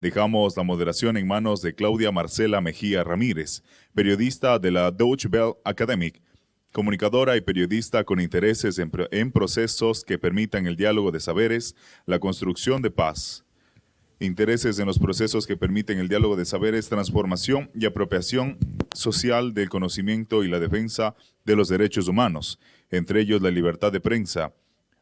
Dejamos la moderación en manos de Claudia Marcela Mejía Ramírez, periodista de la Deutsche Welle Academic, comunicadora y periodista con intereses en procesos que permitan el diálogo de saberes, la construcción de paz. Intereses en los procesos que permiten el diálogo de saberes, transformación y apropiación social del conocimiento y la defensa de los derechos humanos, entre ellos la libertad de prensa.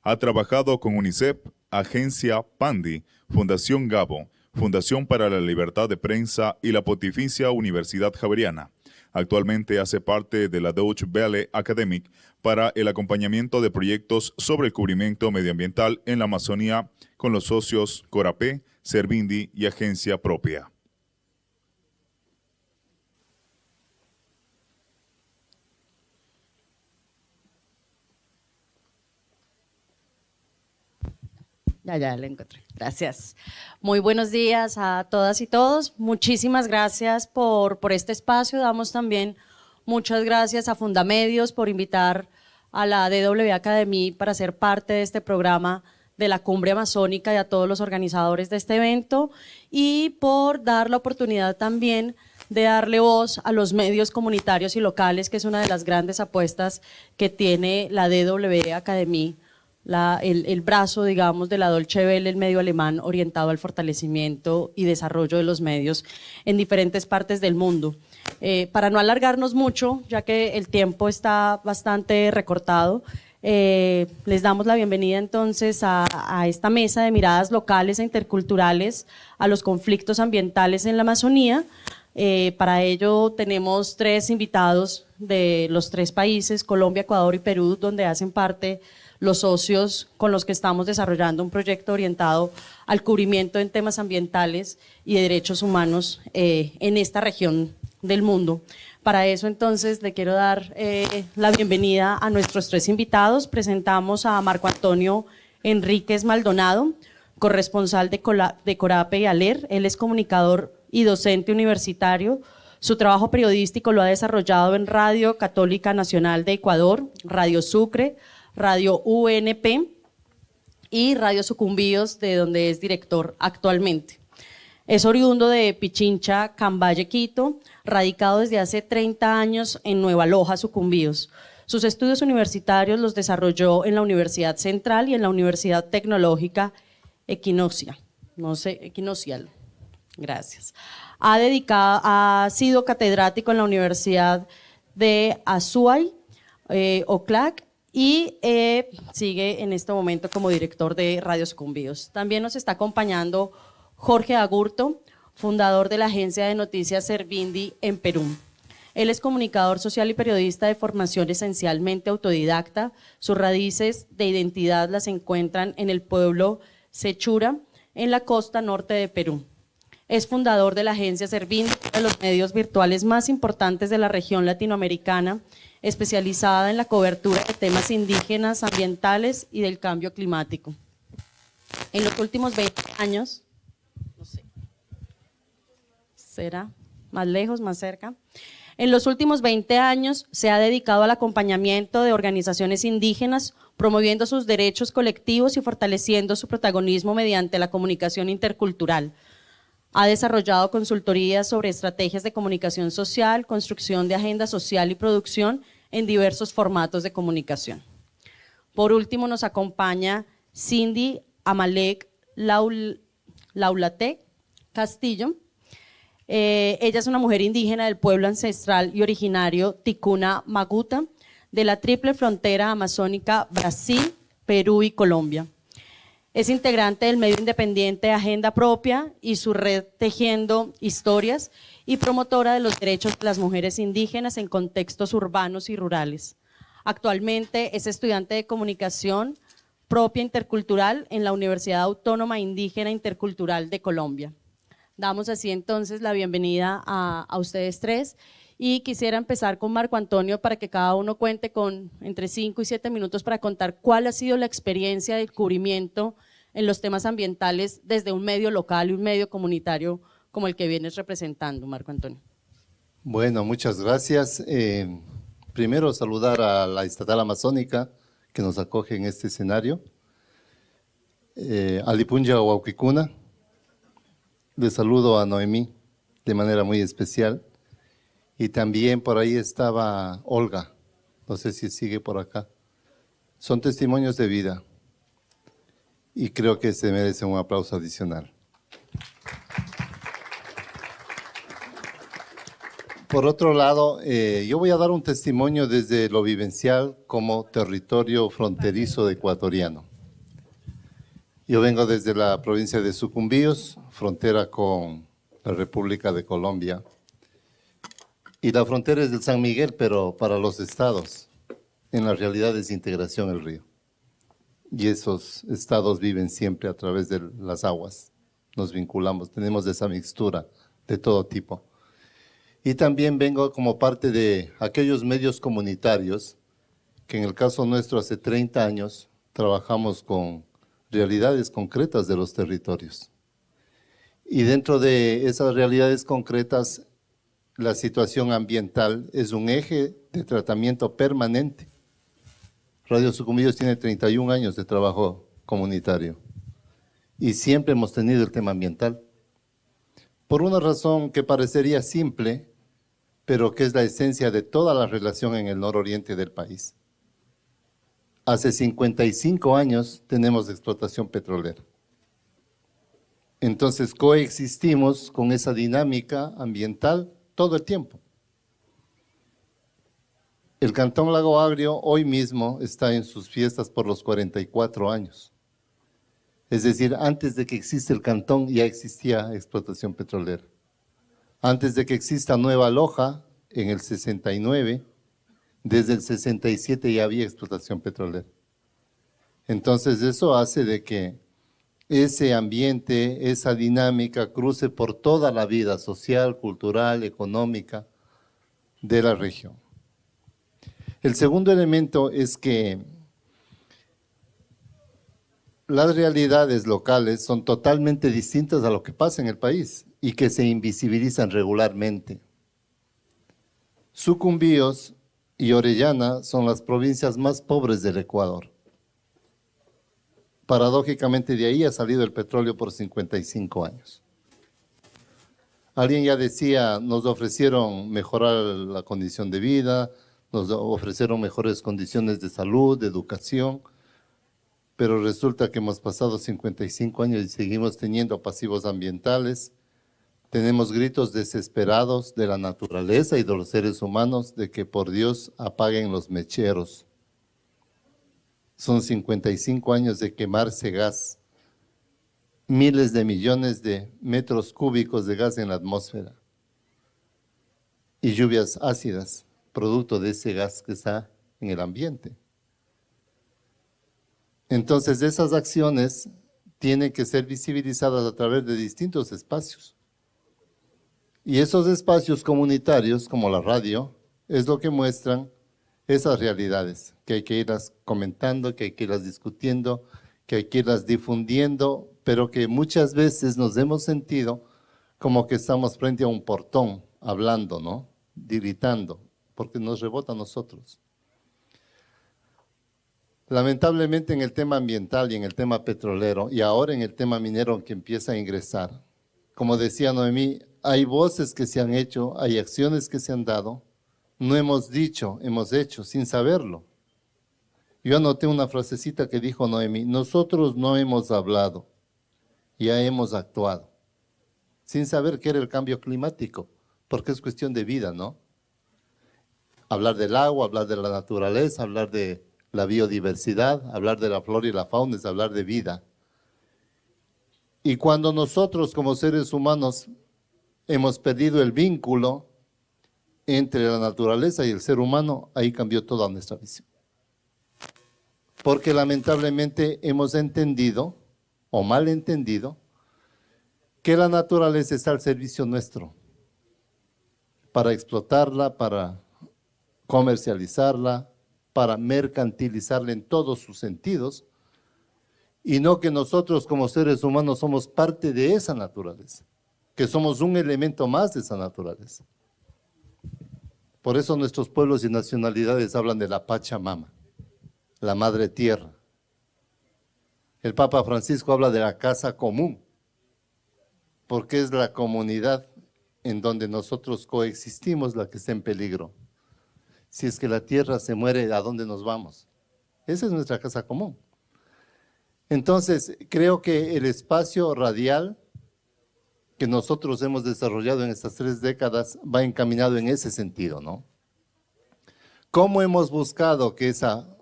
Ha trabajado con UNICEF, Agencia Pandi, Fundación Gabo, Fundación para la Libertad de Prensa y la Pontificia Universidad Javeriana. Actualmente hace parte de la Deutsche Welle Academic para el acompañamiento de proyectos sobre el cubrimiento medioambiental en la Amazonía con los socios Corapé, Servindi y Agencia Propia. Ya la encontré. Gracias. Muy buenos días a todas y todos. Muchísimas gracias por este espacio. Damos también muchas gracias a Fundamedios por invitar a la DW Academy para ser parte de este programa de la Cumbre Amazónica y a todos los organizadores de este evento, y por dar la oportunidad también de darle voz a los medios comunitarios y locales, que es una de las grandes apuestas que tiene la DW Academy, el brazo, digamos, de la Deutsche Welle, el medio alemán orientado al fortalecimiento y desarrollo de los medios en diferentes partes del mundo. Para no alargarnos mucho, ya que el tiempo está bastante recortado, les damos la bienvenida entonces a esta mesa de miradas locales e interculturales a los conflictos ambientales en la Amazonía. Para ello tenemos 3 invitados de los 3 países, Colombia, Ecuador y Perú, donde hacen parte los socios con los que estamos desarrollando un proyecto orientado al cubrimiento en temas ambientales y de derechos humanos en esta región del mundo. Para eso entonces le quiero dar la bienvenida a nuestros 3 invitados. Presentamos a Marco Antonio Enríquez Maldonado, corresponsal de Corape y ALER. Él es comunicador y docente universitario. Su trabajo periodístico lo ha desarrollado en Radio Católica Nacional de Ecuador, Radio Sucre, Radio UNP y Radio Sucumbíos, de donde es director actualmente. Es oriundo de Pichincha, Cambaye, Quito, radicado desde hace 30 años en Nueva Loja, Sucumbíos. Sus estudios universitarios los desarrolló en la Universidad Central y en la Universidad Tecnológica Equinoccial. Gracias. Ha sido catedrático en la Universidad de Azuay, Oclac, y sigue en este momento como director de Radio Sucumbíos. También nos está acompañando Jorge Agurto, fundador de la agencia de noticias Servindi en Perú. Él es comunicador social y periodista de formación esencialmente autodidacta. Sus raíces de identidad las encuentran en el pueblo Sechura, en la costa norte de Perú. Es fundador de la agencia Servindi, de los medios virtuales más importantes de la región latinoamericana, especializada en la cobertura de temas indígenas, ambientales y del cambio climático. En los últimos 20 años, ¿será más lejos, más cerca? En los últimos 20 años se ha dedicado al acompañamiento de organizaciones indígenas, promoviendo sus derechos colectivos y fortaleciendo su protagonismo mediante la comunicación intercultural. Ha desarrollado consultorías sobre estrategias de comunicación social, construcción de agenda social y producción en diversos formatos de comunicación. Por último, nos acompaña Cindy Amalek Laulate Castillo. Ella es una mujer indígena del pueblo ancestral y originario Ticuna Maguta, de la triple frontera amazónica Brasil, Perú y Colombia. Es integrante del medio independiente Agenda Propia y su red Tejiendo Historias, y promotora de los derechos de las mujeres indígenas en contextos urbanos y rurales. Actualmente es estudiante de comunicación propia intercultural en la Universidad Autónoma Indígena Intercultural de Colombia. Damos así entonces la bienvenida a ustedes 3, y quisiera empezar con Marco Antonio para que cada uno cuente con entre 5 y 7 minutos para contar cuál ha sido la experiencia del cubrimiento en los temas ambientales desde un medio local y un medio comunitario como el que vienes representando, Marco Antonio. Bueno, muchas gracias. Primero saludar a la Estatal Amazónica que nos acoge en este escenario, Alipunja Huauquicuna, Le saludo a Noemí de manera muy especial. Y también por ahí estaba Olga, no sé si sigue por acá. Son testimonios de vida y creo que se merece un aplauso adicional. Por otro lado, yo voy a dar un testimonio desde lo vivencial como territorio fronterizo ecuatoriano. Yo vengo desde la provincia de Sucumbíos, frontera con la República de Colombia. Y la frontera es del San Miguel, pero para los estados, en la realidad es integración el río. Y esos estados viven siempre a través de las aguas. Nos vinculamos, tenemos esa mixtura de todo tipo. Y también vengo como parte de aquellos medios comunitarios que en el caso nuestro hace 30 años trabajamos con realidades concretas de los territorios. Y dentro de esas realidades concretas, la situación ambiental es un eje de tratamiento permanente. Radio Sucumbíos tiene 31 años de trabajo comunitario y siempre hemos tenido el tema ambiental. Por una razón que parecería simple, pero que es la esencia de toda la relación en el nororiente del país. Hace 55 años tenemos explotación petrolera. Entonces coexistimos con esa dinámica ambiental todo el tiempo. El Cantón Lago Agrio hoy mismo está en sus fiestas por los 44 años. Es decir, antes de que exista el cantón ya existía explotación petrolera. Antes de que exista Nueva Loja, en el 69, desde el 67 ya había explotación petrolera. Entonces eso hace de que ese ambiente, esa dinámica cruce por toda la vida social, cultural, económica de la región. El segundo elemento es que las realidades locales son totalmente distintas a lo que pasa en el país y que se invisibilizan regularmente. Sucumbíos y Orellana son las provincias más pobres del Ecuador. Paradójicamente de ahí ha salido el petróleo por 55 años. Alguien ya decía, nos ofrecieron mejorar la condición de vida, nos ofrecieron mejores condiciones de salud, de educación, pero resulta que hemos pasado 55 años y seguimos teniendo pasivos ambientales, tenemos gritos desesperados de la naturaleza y de los seres humanos de que por Dios apaguen los mecheros. Son 55 años de quemarse gas, miles de millones de metros cúbicos de gas en la atmósfera y lluvias ácidas, producto de ese gas que está en el ambiente. Entonces, esas acciones tienen que ser visibilizadas a través de distintos espacios. Y esos espacios comunitarios, como la radio, es lo que muestran esas realidades, que hay que irlas comentando, que hay que irlas discutiendo, que hay que irlas difundiendo, pero que muchas veces nos hemos sentido como que estamos frente a un portón, hablando, ¿no? Gritando, porque nos rebota a nosotros. Lamentablemente en el tema ambiental y en el tema petrolero, y ahora en el tema minero que empieza a ingresar, como decía Noemí, hay voces que se han hecho, hay acciones que se han dado, no hemos dicho, hemos hecho, sin saberlo. Yo anoté una frasecita que dijo Noemí, nosotros no hemos hablado, ya hemos actuado, sin saber qué era el cambio climático, porque es cuestión de vida, ¿no? Hablar del agua, hablar de la naturaleza, hablar de la biodiversidad, hablar de la flora y la fauna, es hablar de vida. Y cuando nosotros como seres humanos hemos perdido el vínculo entre la naturaleza y el ser humano, ahí cambió toda nuestra visión. Porque lamentablemente hemos entendido, o mal entendido, que la naturaleza está al servicio nuestro, para explotarla, para comercializarla, para mercantilizarla en todos sus sentidos, y no que nosotros como seres humanos somos parte de esa naturaleza, que somos un elemento más de esa naturaleza. Por eso nuestros pueblos y nacionalidades hablan de la Pachamama, la Madre Tierra. El Papa Francisco habla de la casa común. porque es la comunidad en donde nosotros coexistimos la que está en peligro. Si es que la tierra se muere, ¿a dónde nos vamos? Esa es nuestra casa común. Entonces, creo que el espacio radial que nosotros hemos desarrollado en estas 3 décadas va encaminado en ese sentido, ¿no? ¿Cómo hemos buscado que esa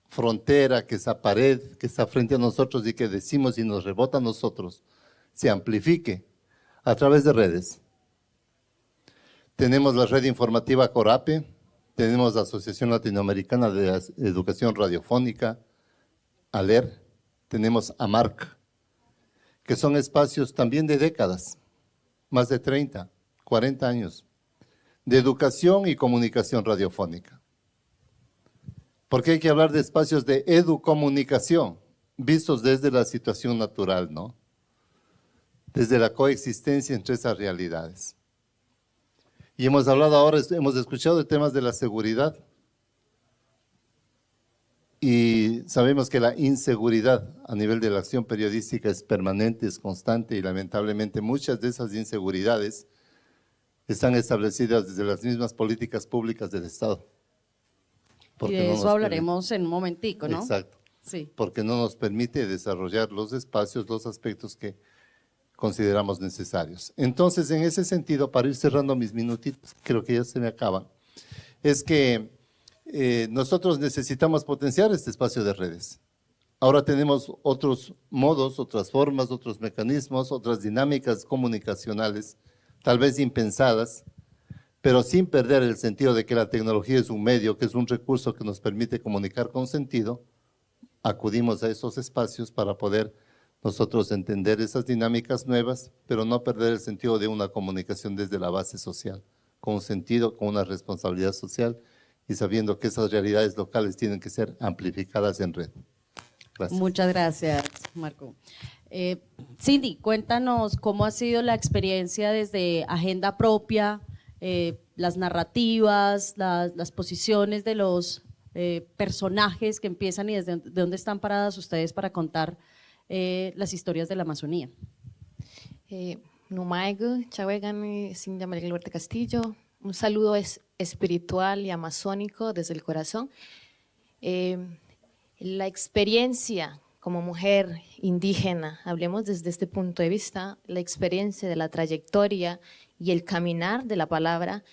frontera, que esa pared que está frente a nosotros y que decimos y nos rebota a nosotros, se amplifique? A través de redes. Tenemos la red informativa Corape, tenemos la Asociación Latinoamericana de Educación Radiofónica, ALER, tenemos AMARC, que son espacios también de décadas, más de 30, 40 años, de educación y comunicación radiofónica. Porque hay que hablar de espacios de educomunicación, vistos desde la situación natural, ¿no? Desde la coexistencia entre esas realidades. Y hemos hablado ahora, hemos escuchado de temas de la seguridad. Y sabemos que la inseguridad a nivel de la acción periodística es permanente, es constante y lamentablemente muchas de esas inseguridades están establecidas desde las mismas políticas públicas del Estado. Y de no eso nos hablaremos en un momentico, ¿no? Exacto. Sí. Porque no nos permite desarrollar los espacios, los aspectos que consideramos necesarios. Entonces, en ese sentido, para ir cerrando mis minutitos, creo que ya se me acaban, es que nosotros necesitamos potenciar este espacio de redes. Ahora tenemos otros modos, otras formas, otros mecanismos, otras dinámicas comunicacionales, tal vez impensadas, pero sin perder el sentido de que la tecnología es un medio, que es un recurso que nos permite comunicar con sentido. Acudimos a esos espacios para poder nosotros entender esas dinámicas nuevas, pero no perder el sentido de una comunicación desde la base social, con un sentido, con una responsabilidad social y sabiendo que esas realidades locales tienen que ser amplificadas en red. Gracias. Muchas gracias, Marco. Cindy, cuéntanos cómo ha sido la experiencia desde Agenda Propia, las narrativas, las posiciones de los personajes que empiezan y desde dónde están paradas ustedes para contar las historias de la Amazonía. Numaigo, Chawegani, Cindy María Huerta Castillo. Un saludo espiritual y amazónico desde el corazón. La experiencia como mujer indígena, hablemos desde este punto de vista, la experiencia de la trayectoria y el caminar de la palabra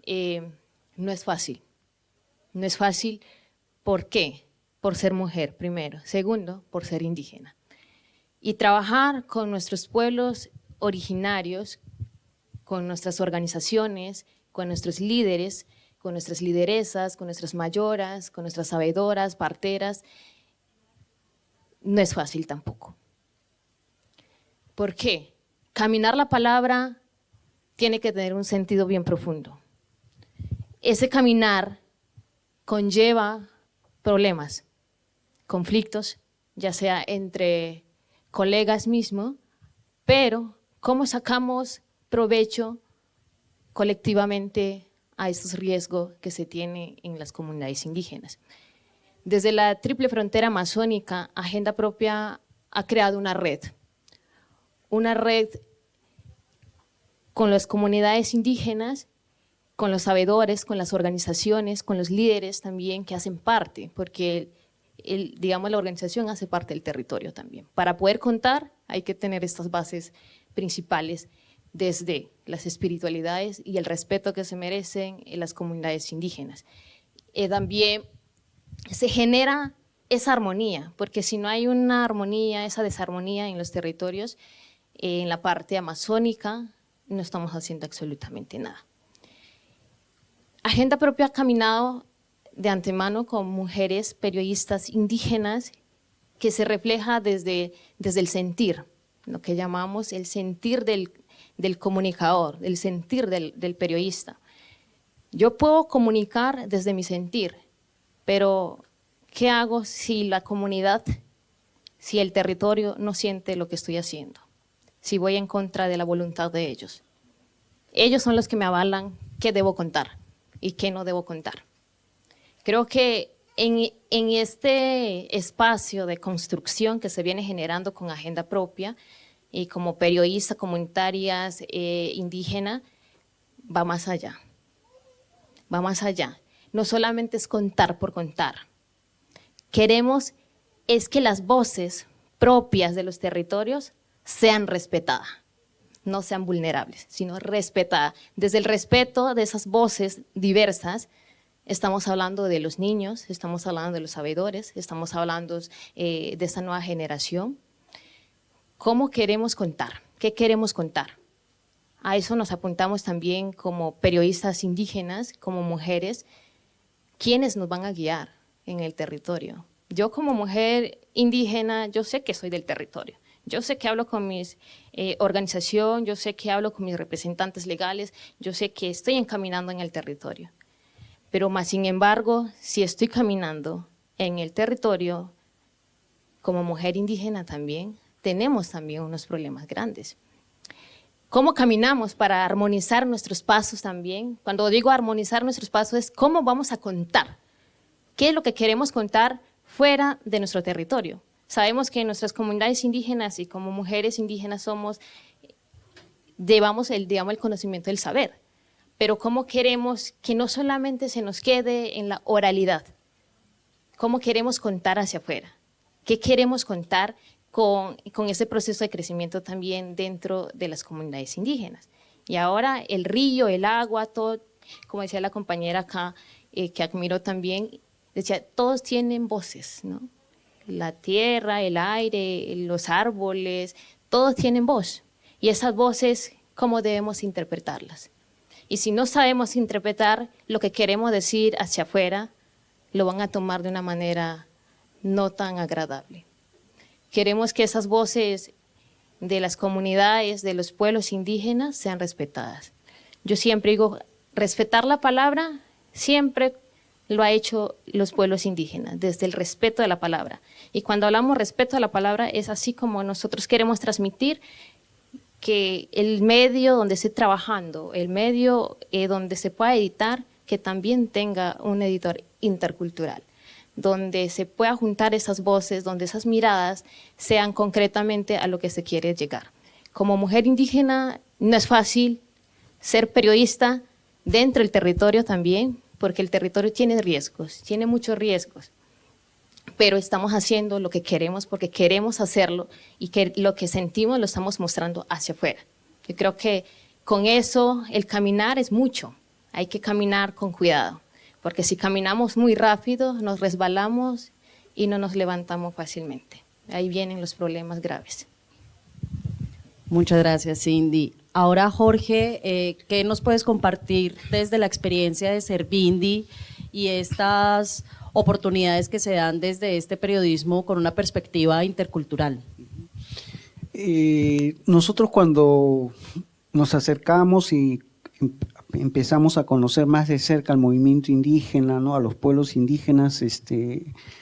no es fácil. No es fácil, ¿por qué? Por ser mujer, primero. Segundo, por ser indígena. Y trabajar con nuestros pueblos originarios, con nuestras organizaciones, con nuestros líderes, con nuestras lideresas, con nuestras mayoras, con nuestras sabedoras, parteras, no es fácil tampoco. ¿Por qué? Caminar la palabra tiene que tener un sentido bien profundo. Ese caminar conlleva problemas, conflictos, ya sea entre colegas mismos, pero ¿cómo sacamos provecho colectivamente a estos riesgos que se tienen en las comunidades indígenas? Desde la triple frontera amazónica, Agenda Propia ha creado una red con las comunidades indígenas, con los sabedores, con las organizaciones, con los líderes también que hacen parte, porque digamos la organización hace parte del territorio también. Para poder contar hay que tener estas bases principales desde las espiritualidades y el respeto que se merecen en las comunidades indígenas. También se genera esa armonía, porque si no hay una armonía, esa desarmonía en los territorios, en la parte amazónica, no estamos haciendo absolutamente nada. Agenda Propia ha caminado de antemano con mujeres periodistas indígenas que se refleja desde el sentir, lo que llamamos el sentir del comunicador, el sentir del periodista. Yo puedo comunicar desde mi sentir, pero ¿qué hago si la comunidad, si el territorio no siente lo que estoy haciendo? Si voy en contra de la voluntad de ellos. Ellos son los que me avalan qué debo contar y qué no debo contar. Creo que en este espacio de construcción que se viene generando con Agenda Propia, como periodistas comunitarias indígenas, va más allá. Va más allá. No solamente es contar por contar. Queremos es que las voces propias de los territorios sean respetadas, no sean vulnerables, sino respetadas. Desde el respeto de esas voces diversas, estamos hablando de los niños, estamos hablando de los sabedores, estamos hablando de esta nueva generación. ¿Cómo queremos contar? ¿Qué queremos contar? A eso nos apuntamos también como periodistas indígenas, como mujeres, ¿quiénes nos van a guiar en el territorio? Yo como mujer indígena, yo sé que soy del territorio, yo sé que hablo con mis organización, yo sé que hablo con mis representantes legales, yo sé que estoy encaminando en el territorio. Pero más sin embargo, si estoy caminando en el territorio, como mujer indígena también, tenemos también unos problemas grandes. ¿Cómo caminamos para armonizar nuestros pasos también? Cuando digo armonizar nuestros pasos es cómo vamos a contar. ¿Qué es lo que queremos contar fuera de nuestro territorio? Sabemos que en nuestras comunidades indígenas y como mujeres indígenas llevamos el conocimiento del saber. Pero ¿cómo queremos que no solamente se nos quede en la oralidad? ¿Cómo queremos contar hacia afuera? ¿Qué queremos contar con ese proceso de crecimiento también dentro de las comunidades indígenas? Y ahora el río, el agua, todo, como decía la compañera acá, que admiro también, decía, todos tienen voces, ¿no? La tierra, el aire, los árboles, todos tienen voz. Y esas voces, ¿cómo debemos interpretarlas? Y si no sabemos interpretar lo que queremos decir hacia afuera, lo van a tomar de una manera no tan agradable. Queremos que esas voces de las comunidades, de los pueblos indígenas sean respetadas. Yo siempre digo, respetar la palabra siempre lo ha hecho los pueblos indígenas, desde el respeto de la palabra. Y cuando hablamos respeto a la palabra, es así como nosotros queremos transmitir que el medio donde esté trabajando, el medio donde se pueda editar, que también tenga un editor intercultural, donde se pueda juntar esas voces, donde esas miradas sean concretamente a lo que se quiere llegar. Como mujer indígena no es fácil ser periodista dentro del territorio también, porque el territorio tiene riesgos, tiene muchos riesgos, pero estamos haciendo lo que queremos porque queremos hacerlo y que lo que sentimos lo estamos mostrando hacia afuera. Yo creo que con eso el caminar es mucho, hay que caminar con cuidado, porque si caminamos muy rápido nos resbalamos y no nos levantamos fácilmente. Ahí vienen los problemas graves. Muchas gracias, Cindy. Ahora, Jorge, ¿qué nos puedes compartir desde la experiencia de Servindi y estas oportunidades que se dan desde este periodismo con una perspectiva intercultural? Nosotros cuando nos acercamos y empezamos a conocer más de cerca al movimiento indígena, ¿no? A los pueblos indígenas,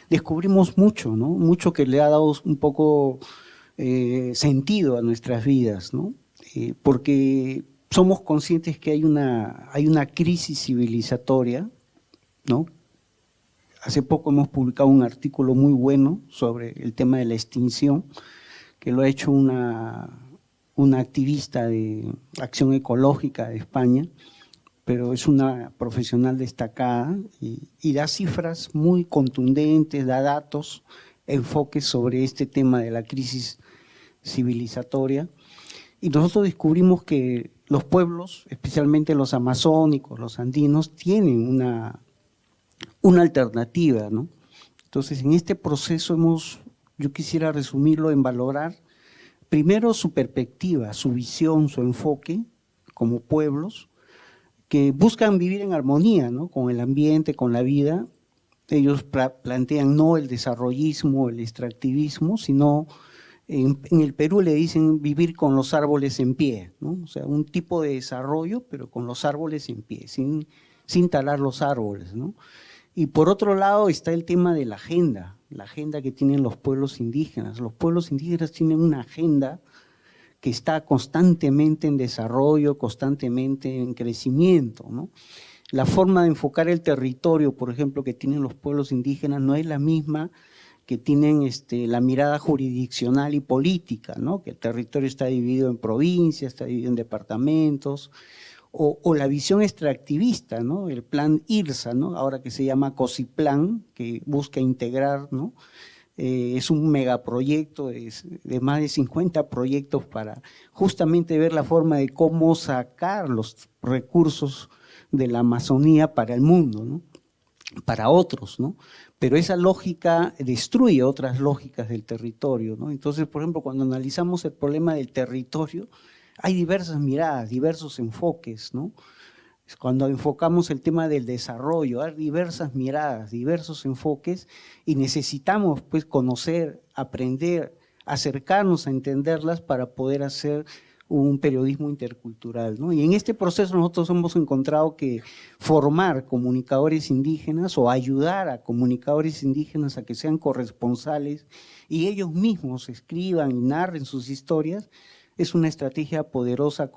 descubrimos mucho, ¿no? Mucho que le ha dado un poco sentido a nuestras vidas, ¿no? Porque somos conscientes que hay una crisis civilizatoria, ¿no? Hace poco hemos publicado un artículo muy bueno sobre el tema de la extinción, que lo ha hecho una activista de Acción Ecológica de España, pero es una profesional destacada y da cifras muy contundentes, da datos, enfoques sobre este tema de la crisis civilizatoria. Y nosotros descubrimos que los pueblos, especialmente los amazónicos, los andinos, tienen una alternativa, ¿no? Entonces, en este proceso yo quisiera resumirlo en valorar primero su perspectiva, su visión, su enfoque como pueblos que buscan vivir en armonía, ¿no? Con el ambiente, con la vida. Ellos plantean no el desarrollismo, el extractivismo, sino en el Perú le dicen vivir con los árboles en pie, ¿no? O sea, un tipo de desarrollo, pero con los árboles en pie, sin talar los árboles, ¿no? Y por otro lado está el tema de la agenda que tienen los pueblos indígenas. Los pueblos indígenas tienen una agenda que está constantemente en desarrollo, constantemente en crecimiento, ¿no? La forma de enfocar el territorio, por ejemplo, que tienen los pueblos indígenas no es la misma que tienen la mirada jurisdiccional y política, ¿no? Que el territorio está dividido en provincias, está dividido en departamentos, o la visión extractivista, ¿no? El plan IRSA, ¿no? Ahora que se llama COSIPLAN, que busca integrar, ¿no? Es un megaproyecto de más de 50 proyectos para justamente ver la forma de cómo sacar los recursos de la Amazonía para el mundo, ¿no? Para otros, ¿no? Pero esa lógica destruye otras lógicas del territorio, ¿no? Entonces, por ejemplo, cuando analizamos el problema del territorio, hay diversas miradas, diversos enfoques, ¿no? Cuando enfocamos el tema del desarrollo, hay diversas miradas, diversos enfoques y necesitamos pues conocer, aprender, acercarnos a entenderlas para poder hacer un periodismo intercultural, ¿no? Y en este proceso nosotros hemos encontrado que formar comunicadores indígenas o ayudar a comunicadores indígenas a que sean corresponsales y ellos mismos escriban y narren sus historias es una estrategia poderosa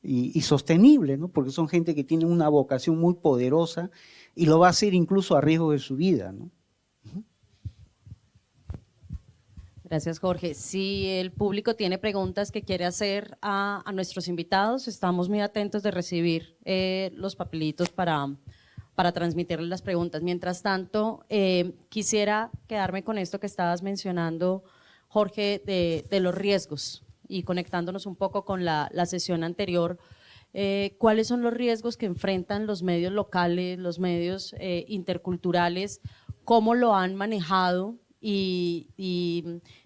y sostenible, ¿no? Porque son gente que tiene una vocación muy poderosa y lo va a hacer incluso a riesgo de su vida, ¿no? Gracias, Jorge. Si el público tiene preguntas que quiere hacer a nuestros invitados, estamos muy atentos de recibir los papelitos para transmitirles las preguntas. Mientras tanto, quisiera quedarme con esto que estabas mencionando, Jorge, de los riesgos y conectándonos un poco con la sesión anterior. ¿Cuáles son los riesgos que enfrentan los medios locales, los medios interculturales? ¿Cómo lo han manejado? Y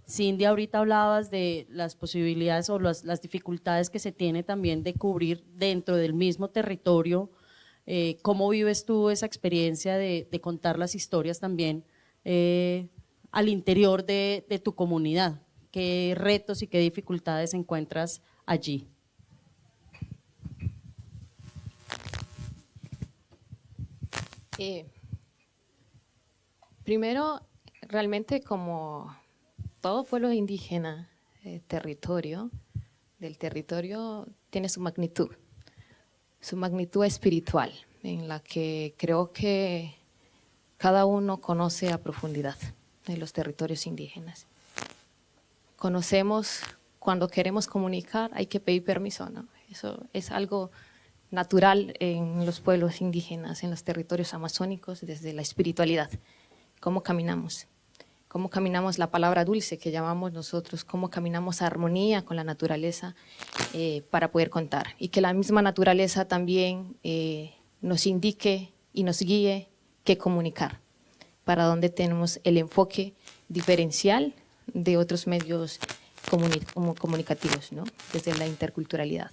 Cindy, ahorita hablabas de las posibilidades o las dificultades que se tiene también de cubrir dentro del mismo territorio. ¿Cómo vives tú esa experiencia de contar las historias también al interior de tu comunidad? ¿Qué retos y qué dificultades encuentras allí? Primero, realmente como todo pueblo indígena, del territorio tiene su magnitud espiritual, en la que creo que cada uno conoce a profundidad de los territorios indígenas. Conocemos, cuando queremos comunicar hay que pedir permiso, ¿no? Eso es algo natural en los pueblos indígenas, en los territorios amazónicos, desde la espiritualidad. ¿Cómo caminamos? ¿Cómo caminamos la palabra dulce que llamamos nosotros? ¿Cómo caminamos a armonía con la naturaleza para poder contar? Y que la misma naturaleza también nos indique y nos guíe qué comunicar, para dónde tenemos el enfoque diferencial de otros medios comunicativos, ¿no? Desde la interculturalidad.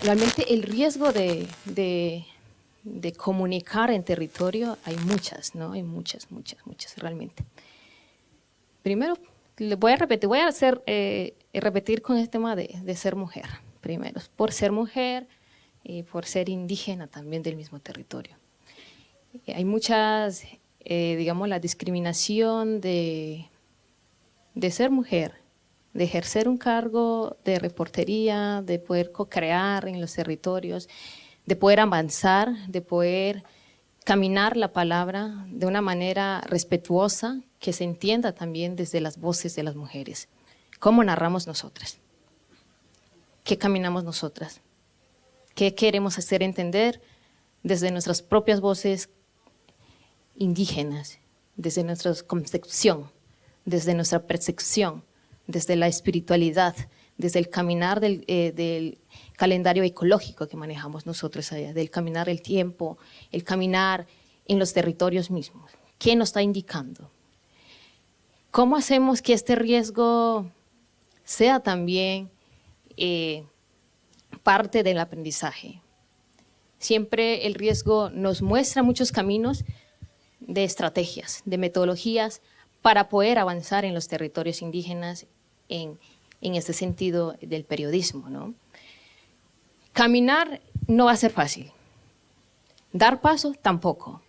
Realmente el riesgo de comunicar en territorio hay muchas, ¿no? Hay muchas realmente. Primero, voy a repetir con el tema de ser mujer, primero, por ser mujer y por ser indígena también del mismo territorio. Hay muchas, digamos, la discriminación de ser mujer, de ejercer un cargo de reportería, de poder co-crear en los territorios, de poder avanzar, de poder caminar la palabra de una manera respetuosa, que se entienda también desde las voces de las mujeres. ¿Cómo narramos nosotras? ¿Qué caminamos nosotras? ¿Qué queremos hacer entender desde nuestras propias voces indígenas, desde nuestra concepción, desde nuestra percepción, desde la espiritualidad, desde el caminar del calendario ecológico que manejamos nosotros allá, del caminar del tiempo, el caminar en los territorios mismos? ¿Qué nos está indicando? ¿Cómo hacemos que este riesgo sea también parte del aprendizaje? Siempre el riesgo nos muestra muchos caminos de estrategias, de metodologías para poder avanzar en los territorios indígenas en este sentido del periodismo, ¿no? Caminar no va a ser fácil, dar paso tampoco,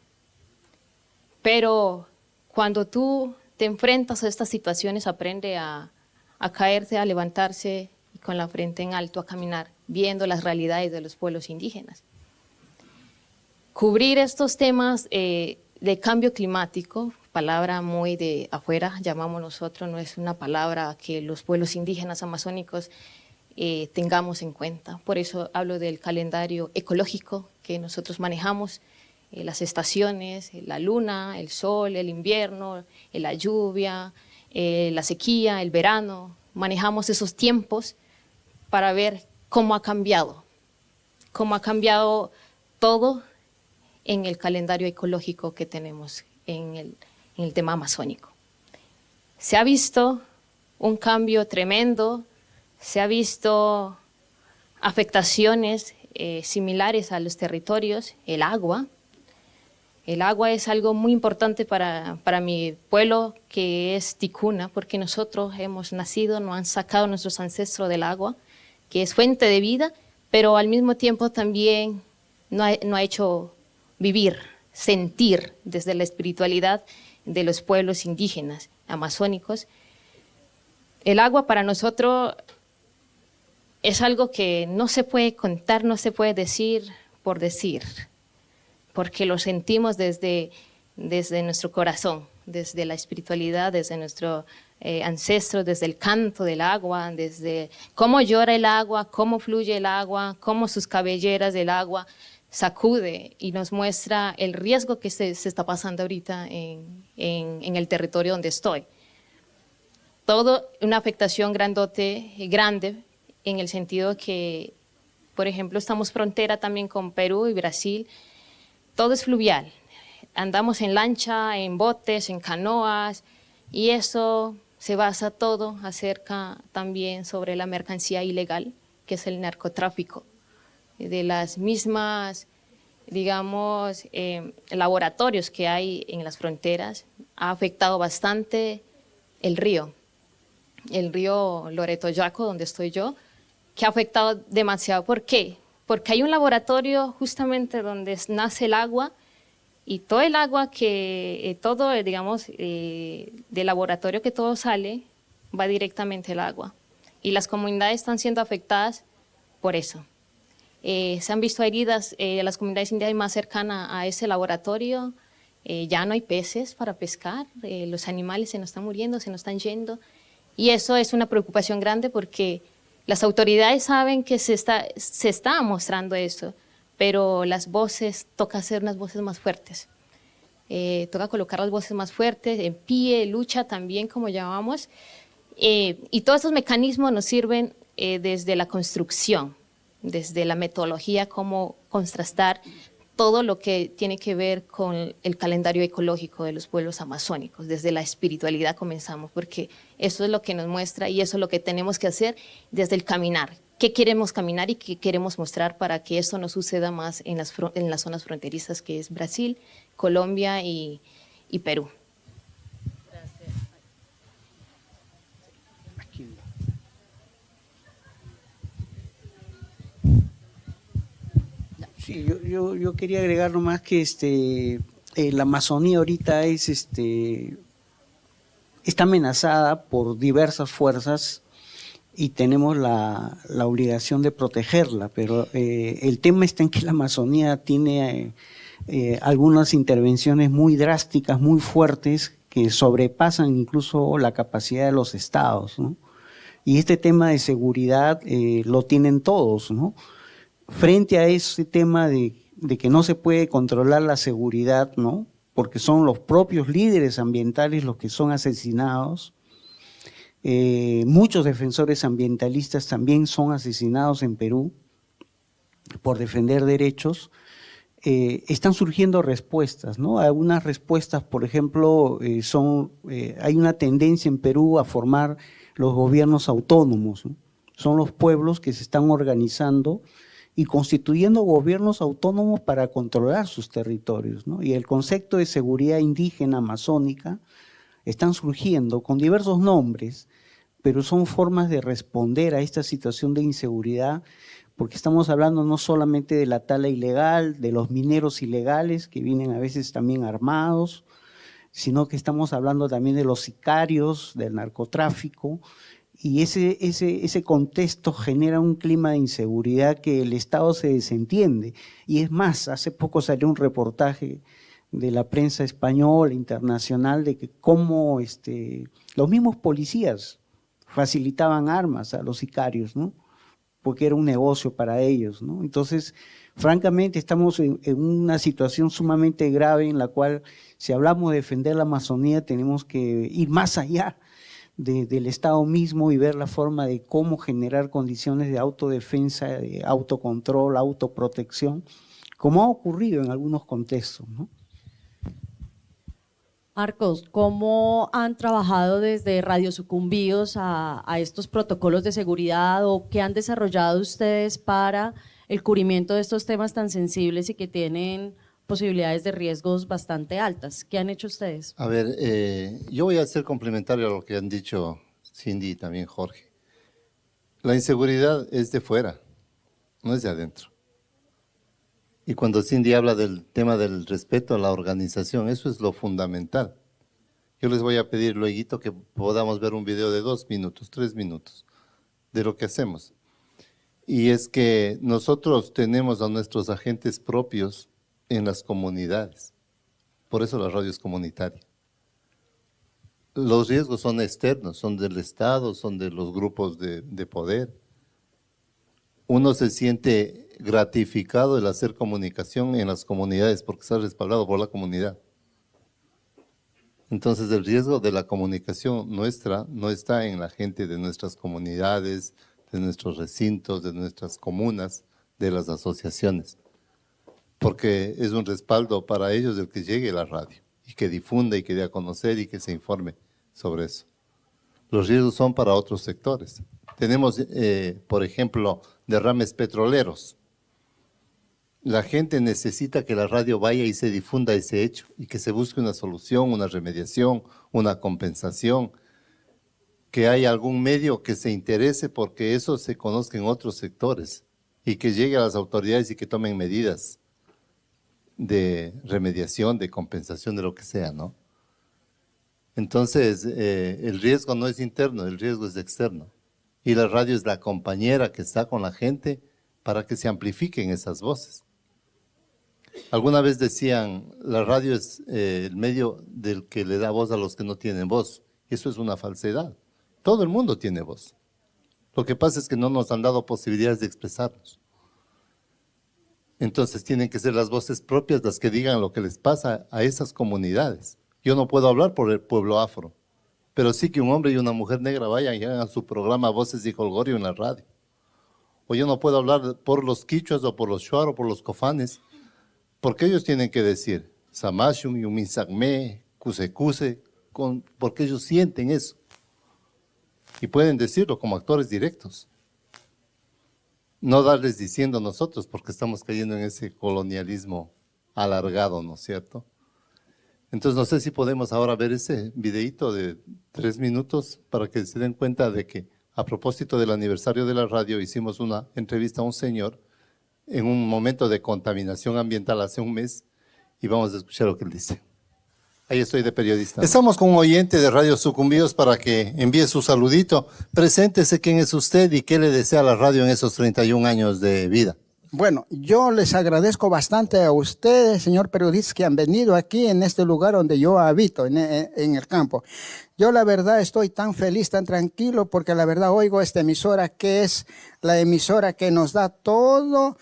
pero cuando tú te enfrentas a estas situaciones, aprende a caerse, a levantarse y con la frente en alto a caminar, viendo las realidades de los pueblos indígenas. Cubrir estos temas de cambio climático, palabra muy de afuera, llamamos nosotros, no es una palabra que los pueblos indígenas amazónicos tengamos en cuenta. Por eso hablo del calendario ecológico que nosotros manejamos, las estaciones, la luna, el sol, el invierno, la lluvia, la sequía, el verano. Manejamos esos tiempos para ver cómo ha cambiado todo en el calendario ecológico que tenemos en el tema amazónico. Se ha visto un cambio tremendo, se ha visto afectaciones similares a los territorios. El agua es algo muy importante para mi pueblo, que es ticuna, porque nosotros hemos nacido, nos han sacado nuestros ancestros del agua, que es fuente de vida, pero al mismo tiempo también no ha hecho vivir, sentir desde la espiritualidad de los pueblos indígenas amazónicos. El agua para nosotros es algo que no se puede contar, no se puede decir por decir, porque lo sentimos desde nuestro corazón, desde la espiritualidad, desde nuestro ancestros, desde el canto del agua, desde cómo llora el agua, cómo fluye el agua, cómo sus cabelleras del agua sacude y nos muestra el riesgo que se está pasando ahorita en el territorio donde estoy. Todo una afectación grande, en el sentido que, por ejemplo, estamos frontera también con Perú y Brasil. Todo es fluvial. Andamos en lancha, en botes, en canoas, y eso se basa todo acerca también sobre la mercancía ilegal, que es el narcotráfico. De las mismas, digamos, laboratorios que hay en las fronteras, ha afectado bastante el río Loreto Yaco, donde estoy yo, que ha afectado demasiado. ¿Por qué? Porque hay un laboratorio justamente donde nace el agua, y todo el agua digamos, del laboratorio que todo sale, va directamente al agua. Y las comunidades están siendo afectadas por eso. Se han visto heridas, las comunidades indígenas más cercanas a ese laboratorio, ya no hay peces para pescar, los animales se nos están muriendo, se nos están yendo, y eso es una preocupación grande porque las autoridades saben que se está mostrando eso, pero las voces, toca hacer unas voces más fuertes, toca colocar las voces más fuertes, en pie, lucha también, como llamamos, y todos esos mecanismos nos sirven desde la construcción, desde la metodología, cómo contrastar todo lo que tiene que ver con el calendario ecológico de los pueblos amazónicos. Desde la espiritualidad comenzamos, porque eso es lo que nos muestra y eso es lo que tenemos que hacer desde el caminar. ¿Qué queremos caminar y qué queremos mostrar para que eso no suceda más en las zonas fronterizas, que es Brasil, Colombia y Perú? Sí, yo quería agregar nomás que la Amazonía ahorita está amenazada por diversas fuerzas y tenemos la obligación de protegerla, pero el tema está en que la Amazonía tiene algunas intervenciones muy drásticas, muy fuertes, que sobrepasan incluso la capacidad de los estados, ¿no? Y este tema de seguridad lo tienen todos, ¿no? Frente a ese tema de que no se puede controlar la seguridad, ¿no? Porque son los propios líderes ambientales los que son asesinados. Muchos defensores ambientalistas también son asesinados en Perú por defender derechos. Están surgiendo respuestas, ¿no? Algunas respuestas, por ejemplo, hay una tendencia en Perú a formar los gobiernos autónomos, ¿no? Son los pueblos que se están organizando y constituyendo gobiernos autónomos para controlar sus territorios, ¿no? Y el concepto de seguridad indígena amazónica están surgiendo con diversos nombres, pero son formas de responder a esta situación de inseguridad, porque estamos hablando no solamente de la tala ilegal, de los mineros ilegales que vienen a veces también armados, sino que estamos hablando también de los sicarios, del narcotráfico, y ese contexto genera un clima de inseguridad que el Estado se desentiende. Y es más, hace poco salió un reportaje de la prensa española, internacional, de que cómo los mismos policías facilitaban armas a los sicarios, ¿no? Porque era un negocio para ellos, ¿no? Entonces, francamente, estamos en una situación sumamente grave en la cual, si hablamos de defender la Amazonía, tenemos que ir más allá del Estado mismo y ver la forma de cómo generar condiciones de autodefensa, de autocontrol, autoprotección, como ha ocurrido en algunos contextos, ¿no? Marcos, ¿cómo han trabajado desde Radio Sucumbíos a estos protocolos de seguridad o qué han desarrollado ustedes para el cubrimiento de estos temas tan sensibles y que tienen posibilidades de riesgos bastante altas? ¿Qué han hecho ustedes? A ver, yo voy a ser complementario a lo que han dicho Cindy y también Jorge. La inseguridad es de fuera, no es de adentro. Y cuando Cindy habla del tema del respeto a la organización, eso es lo fundamental. Yo les voy a pedir luego que podamos ver un video de 2 minutos, 3 minutos, de lo que hacemos. Y es que nosotros tenemos a nuestros agentes propios en las comunidades. Por eso la radio es comunitaria. Los riesgos son externos, son del Estado, son de los grupos de poder. Uno se siente gratificado el hacer comunicación en las comunidades porque está respaldado por la comunidad. Entonces el riesgo de la comunicación nuestra no está en la gente de nuestras comunidades, de nuestros recintos, de nuestras comunas, de las asociaciones, porque es un respaldo para ellos el que llegue la radio y que difunda y que dé a conocer y que se informe sobre eso. Los riesgos son para otros sectores. Tenemos, por ejemplo, derrames petroleros. La gente necesita que la radio vaya y se difunda ese hecho y que se busque una solución, una remediación, una compensación, que haya algún medio que se interese porque eso se conozca en otros sectores y que llegue a las autoridades y que tomen medidas de remediación, de compensación, de lo que sea, ¿no? Entonces, el riesgo no es interno, el riesgo es externo. Y la radio es la compañera que está con la gente para que se amplifiquen esas voces. Alguna vez decían, la radio es el medio del que le da voz a los que no tienen voz. Eso es una falsedad. Todo el mundo tiene voz. Lo que pasa es que no nos han dado posibilidades de expresarnos. Entonces tienen que ser las voces propias las que digan lo que les pasa a esas comunidades. Yo no puedo hablar por el pueblo afro, pero sí que un hombre y una mujer negra vayan y hagan su programa Voces de Holgorio en la radio. O yo no puedo hablar por los quichuas o por los shuar o por los cofanes, porque ellos tienen que decir Samashun, Yuminsagme, Cuse, porque ellos sienten eso. Y pueden decirlo como actores directos. No darles diciendo nosotros, porque estamos cayendo en ese colonialismo alargado, ¿no es cierto? Entonces no sé si podemos ahora ver ese videíto de 3 minutos para que se den cuenta de que a propósito del aniversario de la radio hicimos una entrevista a un señor en un momento de contaminación ambiental hace un mes y vamos a escuchar lo que él dice. Ahí estoy de periodista. Estamos con un oyente de Radio Sucumbíos para que envíe su saludito. Preséntese quién es usted y qué le desea a la radio en esos 31 años de vida. Bueno, yo les agradezco bastante a ustedes, señor periodista, que han venido aquí en este lugar donde yo habito, en el campo. Yo la verdad estoy tan feliz, tan tranquilo, porque la verdad oigo esta emisora que es la emisora que nos da todo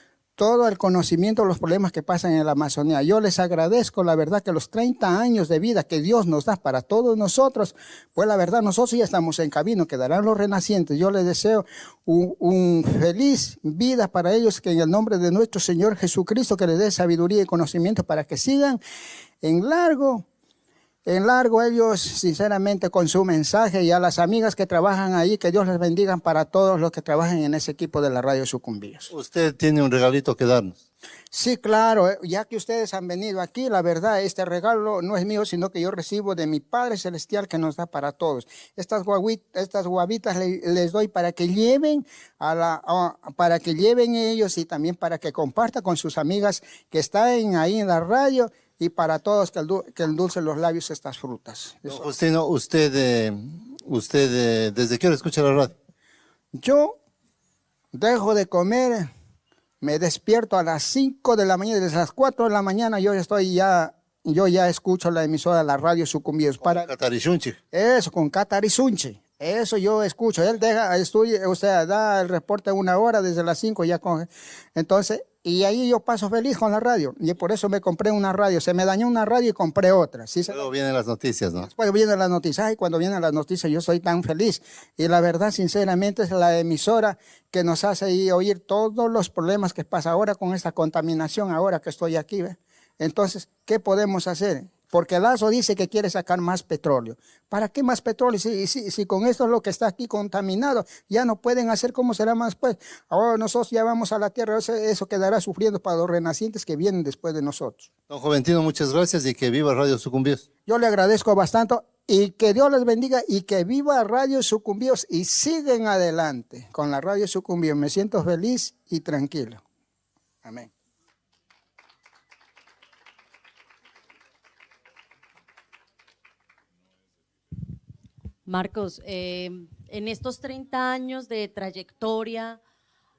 el conocimiento de los problemas que pasan en la Amazonía. Yo les agradezco, la verdad, que los 30 años de vida que Dios nos da para todos nosotros, pues la verdad, nosotros ya estamos en camino, quedarán los renacientes. Yo les deseo un feliz vida para ellos, que en el nombre de nuestro Señor Jesucristo, que les dé sabiduría y conocimiento para que sigan en largo ellos, sinceramente, con su mensaje, y a las amigas que trabajan ahí, que Dios les bendiga para todos los que trabajan en ese equipo de la Radio Sucumbíos. Usted tiene un regalito que darnos. Sí, claro, ya que ustedes han venido aquí, la verdad, este regalo no es mío, sino que yo recibo de mi Padre Celestial que nos da para todos. Estas guavitas les doy para que lleven para que lleven ellos y también para que compartan con sus amigas que están ahí en la radio, y para todos que endulcen los labios estas frutas. Don Justino, usted ¿desde qué hora escucha la radio? Yo dejo de comer, me despierto a las 5 de la mañana, desde las 4 de la mañana yo estoy ya yo ya escucho la emisora, la radio Sucumbíos. Para Catarishunchi. eso, con Catarizunchi. Eso yo escucho. Él deja, estudia, o sea, da el reporte 1 hora desde las 5 ya con. Entonces, y ahí yo paso feliz con la radio. Y por eso me compré una radio. Se me dañó una radio y compré otra. ¿Sí? Luego vienen las noticias, ¿no? Después vienen las noticias. Y cuando vienen las noticias yo soy tan feliz. Y la verdad, sinceramente, es la emisora que nos hace ahí oír todos los problemas que pasa ahora con esta contaminación, ahora que estoy aquí. ¿Ve? Entonces, ¿qué podemos hacer? Porque Lazo dice que quiere sacar más petróleo. ¿Para qué más petróleo? Si con esto es lo que está aquí contaminado, ya no pueden hacer, ¿cómo será más pues? Ahora nosotros ya vamos a la tierra, eso quedará sufriendo para los renacientes que vienen después de nosotros. Don Juventino, muchas gracias y que viva Radio Sucumbíos. Yo le agradezco bastante y que Dios les bendiga y que viva Radio Sucumbíos y siguen adelante con la Radio Sucumbíos. Me siento feliz y tranquilo. Amén. Marcos, en estos 30 años de trayectoria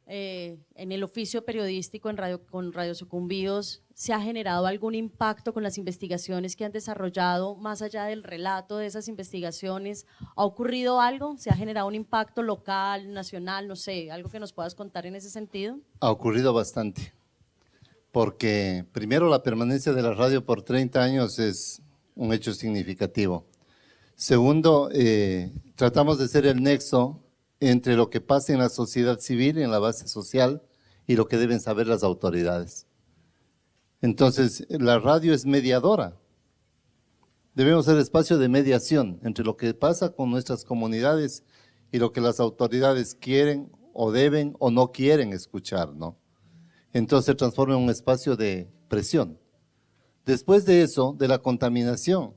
en el oficio periodístico con Radio Sucumbíos, ¿se ha generado algún impacto con las investigaciones que han desarrollado más allá del relato de esas investigaciones? ¿Ha ocurrido algo? ¿Se ha generado un impacto local, nacional, no sé, algo que nos puedas contar en ese sentido? Ha ocurrido bastante, porque primero la permanencia de la radio por 30 años es un hecho significativo. Segundo, tratamos de ser el nexo entre lo que pasa en la sociedad civil, en la base social, y lo que deben saber las autoridades. Entonces, la radio es mediadora. Debemos ser espacio de mediación entre lo que pasa con nuestras comunidades y lo que las autoridades quieren o deben o no quieren escuchar, ¿no? Entonces se transforma en un espacio de presión. Después de eso, de la contaminación,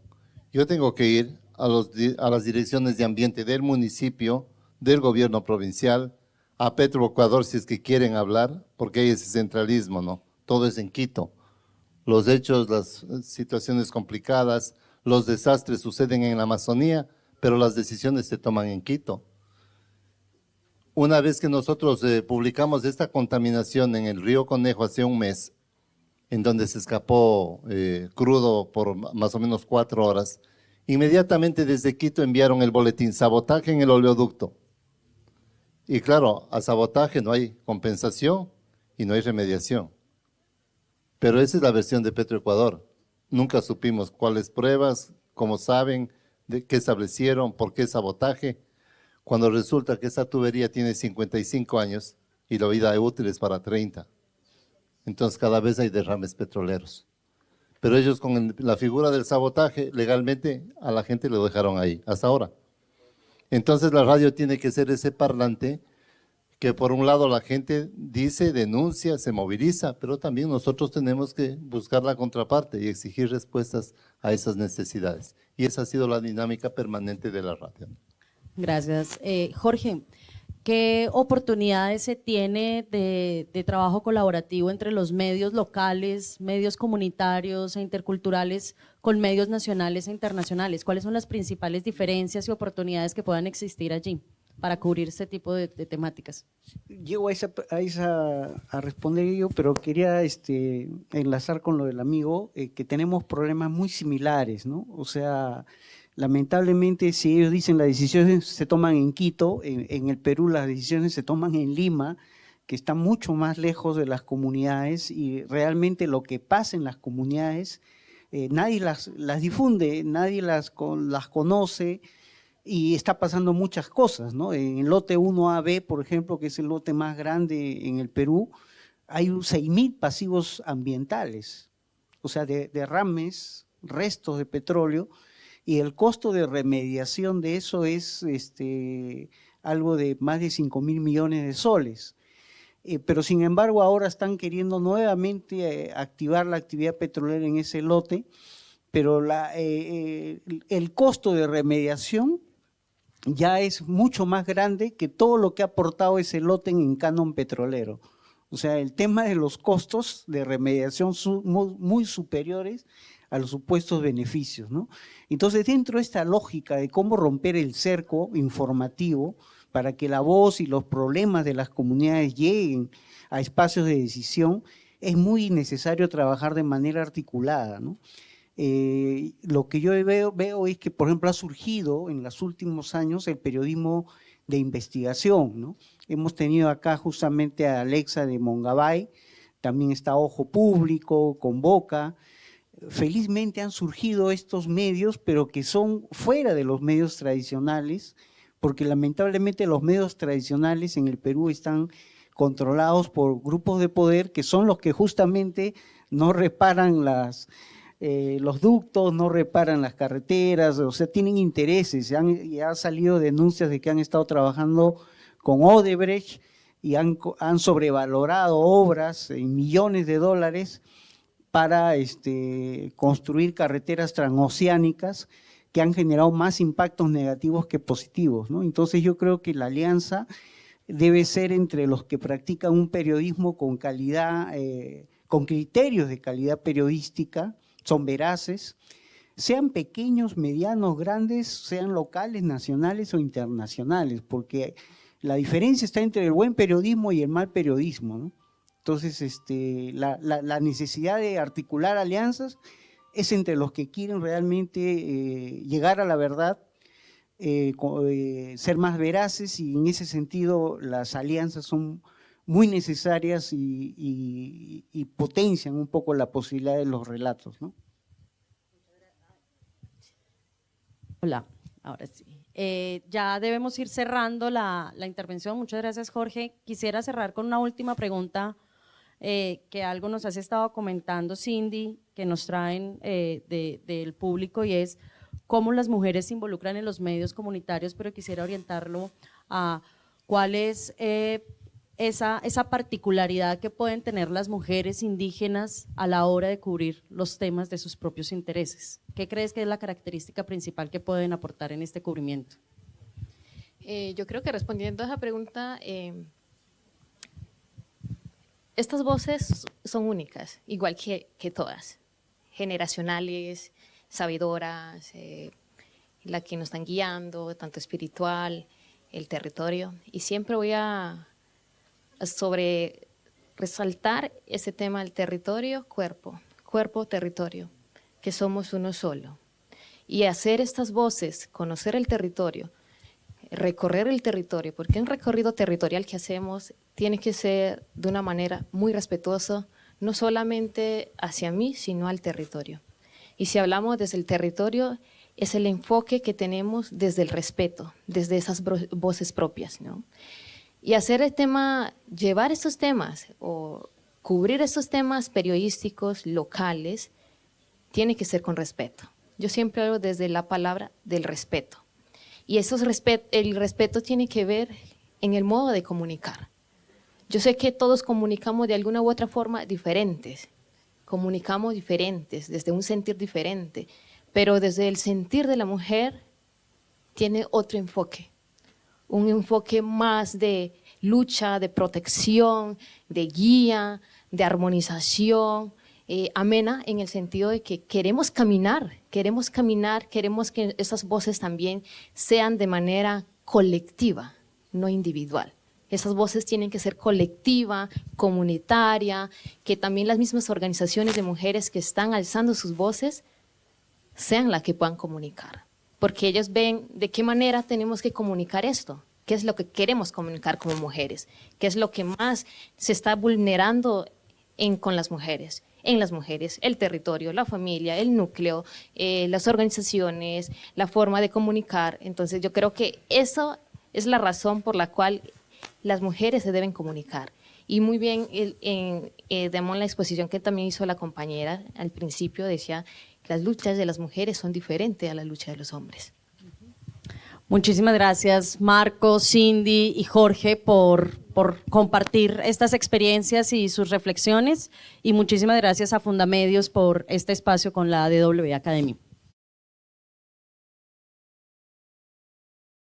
yo tengo que ir a las direcciones de ambiente del municipio, del gobierno provincial, a Petroecuador si es que quieren hablar, porque hay ese centralismo, ¿no? Todo es en Quito. Los hechos, las situaciones complicadas, los desastres suceden en la Amazonía, pero las decisiones se toman en Quito. Una vez que nosotros publicamos esta contaminación en el río Conejo hace un mes, en donde se escapó crudo por más o menos 4 horas, inmediatamente desde Quito enviaron el boletín, sabotaje en el oleoducto. Y claro, a sabotaje no hay compensación y no hay remediación. Pero esa es la versión de Petroecuador. Nunca supimos cuáles pruebas, cómo saben, de qué establecieron, por qué sabotaje, cuando resulta que esa tubería tiene 55 años y la vida útil es para 30. Entonces cada vez hay derrames petroleros. Pero ellos con la figura del sabotaje, legalmente a la gente lo dejaron ahí, hasta ahora. Entonces la radio tiene que ser ese parlante que por un lado la gente dice, denuncia, se moviliza, pero también nosotros tenemos que buscar la contraparte y exigir respuestas a esas necesidades. Y esa ha sido la dinámica permanente de la radio. Gracias. Jorge, ¿qué oportunidades se tiene de trabajo colaborativo entre los medios locales, medios comunitarios e interculturales con medios nacionales e internacionales? ¿Cuáles son las principales diferencias y oportunidades que puedan existir allí para cubrir este tipo de temáticas? Llego a responder ello, pero quería enlazar con lo del amigo, que tenemos problemas muy similares, ¿no? O sea, lamentablemente, si ellos dicen las decisiones se toman en Quito, en el Perú las decisiones se toman en Lima, que está mucho más lejos de las comunidades, y realmente lo que pasa en las comunidades, nadie las difunde, nadie las conoce, y está pasando muchas cosas, ¿no? En el lote 1AB, por ejemplo, que es el lote más grande en el Perú, hay 6.000 pasivos ambientales, o sea, derrames, restos de petróleo, y el costo de remediación de eso es algo de más de 5.000 millones de soles. Pero sin embargo ahora están queriendo nuevamente activar la actividad petrolera en ese lote, pero el costo de remediación ya es mucho más grande que todo lo que ha aportado ese lote en canon petrolero. O sea, el tema de los costos de remediación son muy superiores a los supuestos beneficios, ¿no? Entonces, dentro de esta lógica de cómo romper el cerco informativo para que la voz y los problemas de las comunidades lleguen a espacios de decisión, es muy necesario trabajar de manera articulada, ¿no? Lo que yo veo es que, por ejemplo, ha surgido en los últimos años el periodismo de investigación, ¿no? Hemos tenido acá justamente a Alexa de Mongabay, también está Ojo Público, Convoca. Felizmente han surgido estos medios, pero que son fuera de los medios tradicionales, porque lamentablemente los medios tradicionales en el Perú están controlados por grupos de poder que son los que justamente no reparan los ductos, no reparan las carreteras, o sea, tienen intereses. Ya han salido denuncias de que han estado trabajando con Odebrecht y han sobrevalorado obras en millones de dólares para construir carreteras transoceánicas que han generado más impactos negativos que positivos, ¿no? Entonces yo creo que la alianza debe ser entre los que practican un periodismo con calidad, con criterios de calidad periodística, son veraces, sean pequeños, medianos, grandes, sean locales, nacionales o internacionales, porque la diferencia está entre el buen periodismo y el mal periodismo, ¿no? Entonces, la necesidad de articular alianzas es entre los que quieren realmente llegar a la verdad, ser más veraces, y en ese sentido las alianzas son muy necesarias y potencian un poco la posibilidad de los relatos, ¿no? Hola, ahora sí. Ya debemos ir cerrando la intervención. Muchas gracias, Jorge. Quisiera cerrar con una última pregunta que algo nos has estado comentando, Cindy, que nos traen del público, y es cómo las mujeres se involucran en los medios comunitarios, pero quisiera orientarlo a cuál es esa particularidad que pueden tener las mujeres indígenas a la hora de cubrir los temas de sus propios intereses. ¿Qué crees que es la característica principal que pueden aportar en este cubrimiento? Yo creo que respondiendo a esa pregunta, estas voces son únicas, igual que todas, generacionales, sabidoras, la que nos están guiando, tanto espiritual, el territorio, y siempre voy a resaltar ese tema del territorio, cuerpo, territorio, que somos uno solo. Y hacer estas voces, conocer el territorio, recorrer el territorio, porque un recorrido territorial que hacemos tiene que ser de una manera muy respetuosa, no solamente hacia mí, sino al territorio. Y si hablamos desde el territorio, es el enfoque que tenemos desde el respeto, desde esas voces propias, ¿no? Y hacer el tema, llevar estos temas o cubrir estos temas periodísticos locales, tiene que ser con respeto. Yo siempre hablo desde la palabra del respeto. Y el respeto tiene que ver en el modo de comunicar. Yo sé que todos comunicamos de alguna u otra forma diferentes, comunicamos diferentes, desde un sentir diferente, pero desde el sentir de la mujer tiene otro enfoque, un enfoque más de lucha, de protección, de guía, de armonización, amena en el sentido de que queremos caminar, queremos que esas voces también sean de manera colectiva, no individual. Esas voces tienen que ser colectiva, comunitaria, que también las mismas organizaciones de mujeres que están alzando sus voces sean las que puedan comunicar. Porque ellas ven de qué manera tenemos que comunicar esto, qué es lo que queremos comunicar como mujeres, qué es lo que más se está vulnerando con las mujeres. En las mujeres, el territorio, la familia, el núcleo, las organizaciones, la forma de comunicar. Entonces yo creo que eso es la razón por la cual las mujeres se deben comunicar. Y muy bien, demos la exposición que también hizo la compañera al principio, decía que las luchas de las mujeres son diferentes a la lucha de los hombres. Muchísimas gracias, Marco, Cindy y Jorge, por compartir estas experiencias y sus reflexiones, y muchísimas gracias a Fundamedios por este espacio con la DW Academy.